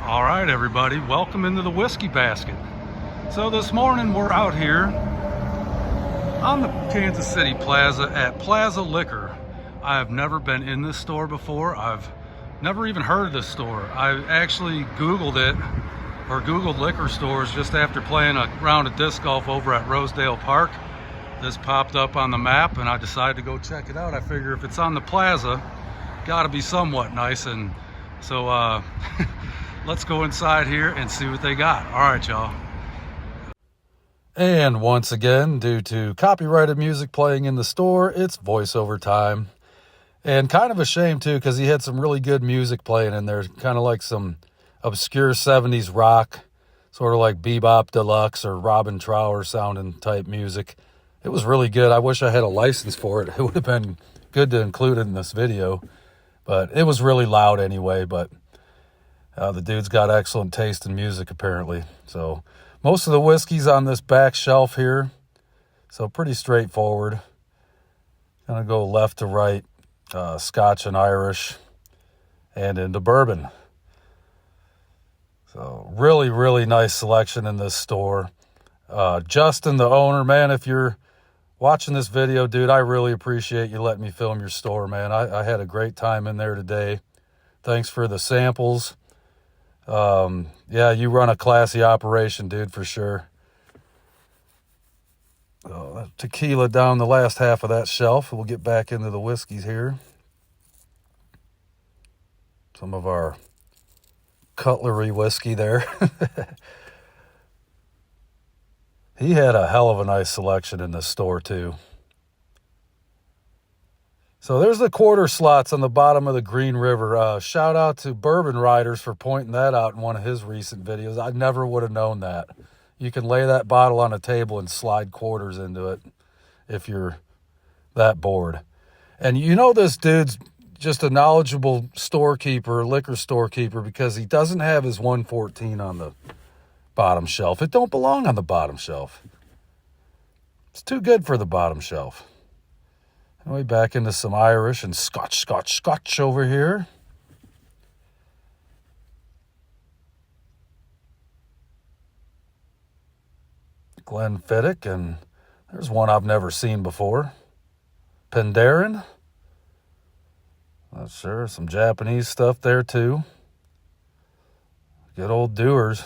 All right, everybody, welcome into the Whiskey Basket. So this morning we're out here on the Kansas City Plaza at Plaza Liquor. I have never been in this store before. I've never even heard of this store. I actually Googled it, or Googled liquor stores, just after playing a round of disc golf over at Rosedale Park. This popped up on the map and I decided to go check it out. I figure if it's on the plaza, gotta be somewhat nice. And so let's go inside here and see what they got. All right, y'all. And once again, due to copyrighted music playing in the store, it's voiceover time. And kind of a shame, too, because he had some really good music playing in there, kind of like some obscure 70s rock, sort of like Bebop Deluxe or Robin Trower sounding type music. It was really good. I wish I had a license for it. It would have been good to include it in this video. But it was really loud anyway, but the dude's got excellent taste in music, apparently. So most of the whiskey's on this back shelf here. So pretty straightforward. Gonna go left to right, Scotch and Irish, and into bourbon. So really, really nice selection in this store. Justin, the owner, man, if you're watching this video, dude, I really appreciate you letting me film your store, man. I had a great time in there today. Thanks for the samples. Yeah, you run a classy operation, dude, for sure. Tequila down the last half of that shelf. We'll get back into the whiskeys here. Some of our cutlery whiskey there. He had a hell of a nice selection in this store, too. So there's the quarter slots on the bottom of the Green River. Shout out to Bourbon Riders for pointing that out in one of his recent videos. I never would have known that. You can lay that bottle on a table and slide quarters into it if you're that bored. And you know this dude's just a knowledgeable storekeeper, liquor storekeeper, because he doesn't have his 114 on the bottom shelf. It don't belong on the bottom shelf. It's too good for the bottom shelf. Anyway, back into some Irish and Scotch over here. Glenfiddich, and there's one I've never seen before. Penderyn. Not sure. Some Japanese stuff there, too. Good old Dewar's.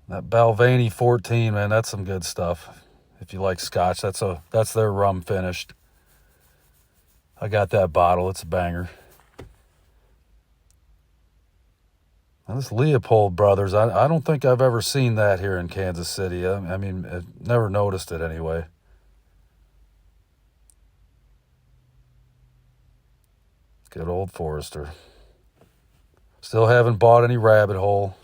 That Balvenie 14, man, that's some good stuff. If you like Scotch, that's their rum finished. I got that bottle. It's a banger. Now this Leopold Brothers, I don't think I've ever seen that here in Kansas City. I mean, I've never noticed it anyway. Good old Forester. Still haven't bought any Rabbit Hole.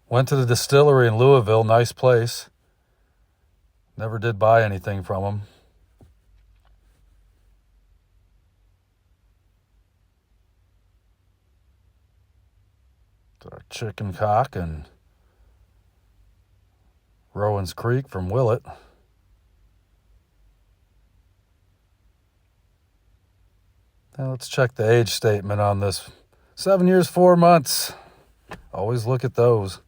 Went to the distillery in Louisville, nice place. Never did buy anything from them. Our Chicken Cock and Rowan's Creek from Willett. Now let's check the age statement on this. 7 years, 4 months. Always look at those.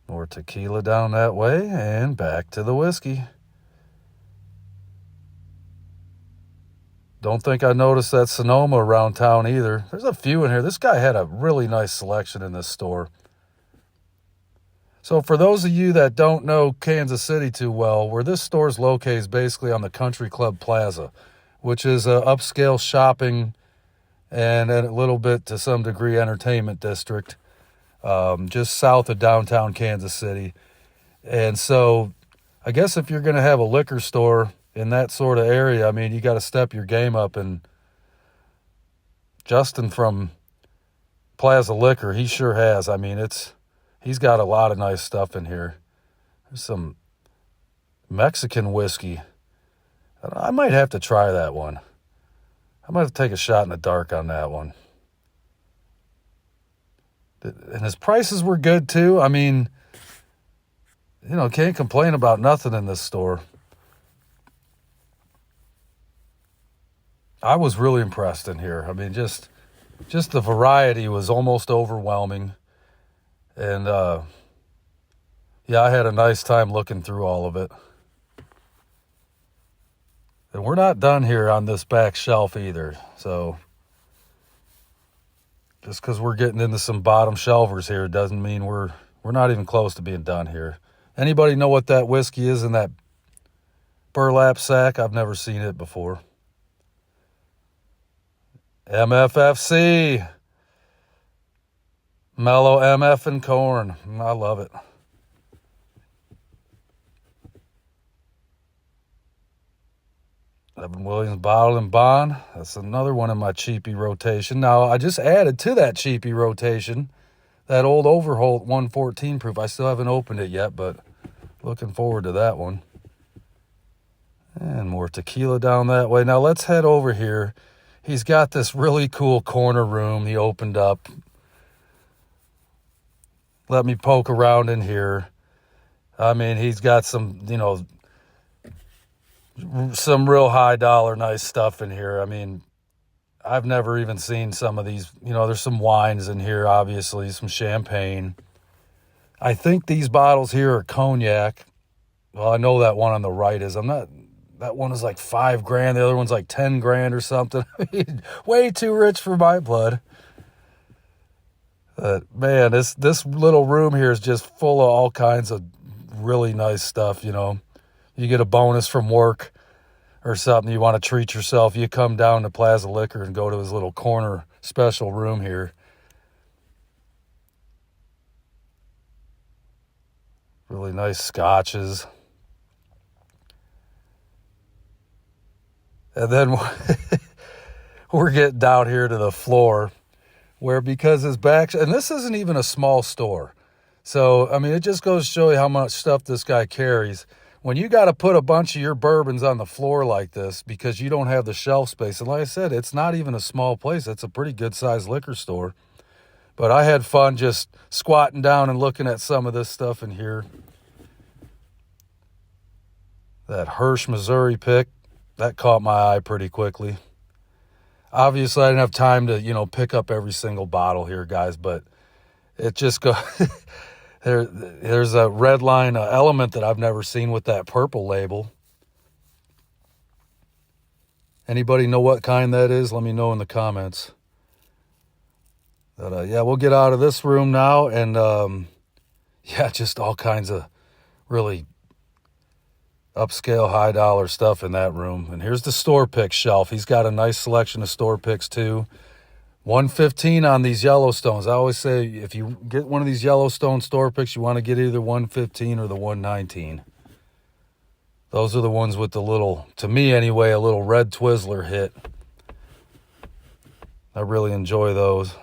More tequila down that way and back to the whiskey. Don't think I noticed that Sonoma around town either. There's a few in here. This guy had a really nice selection in this store. So for those of you that don't know Kansas City too well, where this store is located is basically on the Country Club Plaza, which is an upscale shopping and a little bit, to some degree, entertainment district, just south of downtown Kansas City. And so I guess if you're going to have a liquor store in that sort of area, I mean, you got to step your game up. And Justin from Plaza Liquor, he sure has. I mean, he's got a lot of nice stuff in here. There's some Mexican whiskey. I might have to try that one. I might have to take a shot in the dark on that one. And his prices were good too. I mean, you know, can't complain about nothing in this store. I was really impressed in here. I mean, just just the variety was almost overwhelming. And yeah, I had a nice time looking through all of it. And we're not done here on this back shelf either. So just because we're getting into some bottom shelvers here doesn't mean we're not even close to being done here. Anybody know what that whiskey is in that burlap sack? I've never seen it before. MFFC. Mellow MF and corn. I love it. Evan Williams Bottled and Bond. That's another one in my cheapy rotation. Now, I just added to that cheapy rotation that old Overholt 114 proof. I still haven't opened it yet, but looking forward to that one. And more tequila down that way. Now, let's head over here. He's got this really cool corner room he opened up. Let me poke around in here. I mean, he's got some, you know, some real high dollar nice stuff in here. I mean, I've never even seen some of these. You know, there's some wines in here, obviously, some champagne. I think these bottles here are cognac. Well, I know that one on the right is. That one is like $5,000. The other one's like $10,000 or something. Way too rich for my blood. But man, this little room here is just full of all kinds of really nice stuff, you know. You get a bonus from work or something, you want to treat yourself, you come down to Plaza Liquor and go to his little corner special room here. Really nice scotches. And then we're getting down here to the floor where, because his back, and this isn't even a small store. So, I mean, it just goes to show you how much stuff this guy carries. When you got to put a bunch of your bourbons on the floor like this because you don't have the shelf space. And like I said, it's not even a small place. It's a pretty good sized liquor store. But I had fun just squatting down and looking at some of this stuff in here. That Hirsch, Missouri pick, that caught my eye pretty quickly. Obviously, I didn't have time to, you know, pick up every single bottle here, guys, but it just goes... There's a red line element that I've never seen with that purple label. Anybody know what kind that is? Let me know in the comments. But yeah, we'll get out of this room now. And yeah, just all kinds of really upscale, high dollar stuff in that room. And here's the store pick shelf. He's got a nice selection of store picks too. 115 on these Yellowstones. I always say if you get one of these Yellowstone store picks, you want to get either 115 or the 119. Those are the ones with the little, to me anyway, a little red Twizzler hit. I really enjoy those.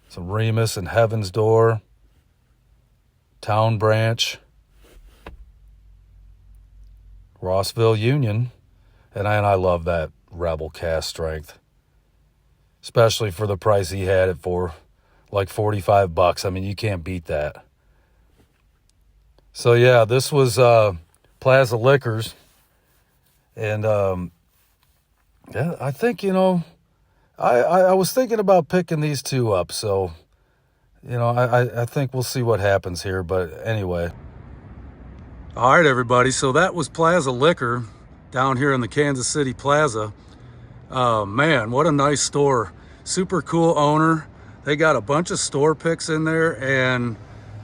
Some Remus and Heaven's Door. Town Branch. Rossville Union. And I love that Rebel cast strength. Especially for the price he had it for, like $45. I mean, you can't beat that. So yeah, this was Plaza Liquors. And yeah, I think, you know, I was thinking about picking these two up. So, you know, I think we'll see what happens here. But anyway. All right, everybody. So that was Plaza Liquor down here in the Kansas City Plaza. Man, what a nice store. Super cool owner. They got a bunch of store picks in there, and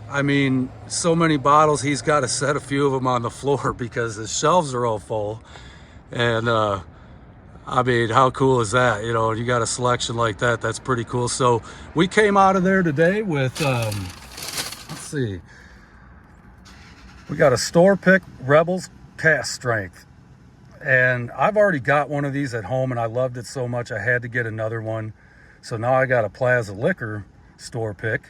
I mean, so many bottles, he's got to set a few of them on the floor because his shelves are all full. And I mean, how cool is that? You know, you got a selection like that. That's pretty cool. So we came out of there today with, let's see, we got a store pick Rebels cast strength. And I've already got one of these at home, and I loved it so much I had to get another one. So now I got a Plaza Liquor store pick.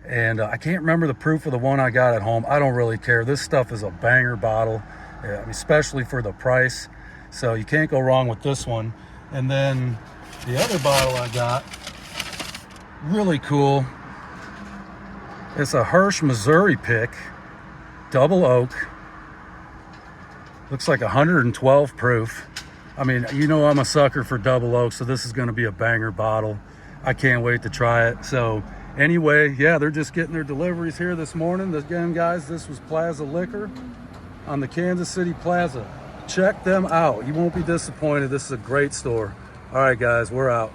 And I can't remember the proof of the one I got at home. I don't really care. This stuff is a banger bottle, especially for the price. So you can't go wrong with this one. And then the other bottle I got, really cool. It's a Hirsch, Missouri pick, double oak. Looks like 112 proof. I mean, you know I'm a sucker for double oak, so this is going to be a banger bottle. I can't wait to try it. So anyway, yeah, they're just getting their deliveries here this morning. Again, guys, this was Plaza Liquor on the Kansas City Plaza. Check them out. You won't be disappointed. This is a great store. All right, guys, we're out.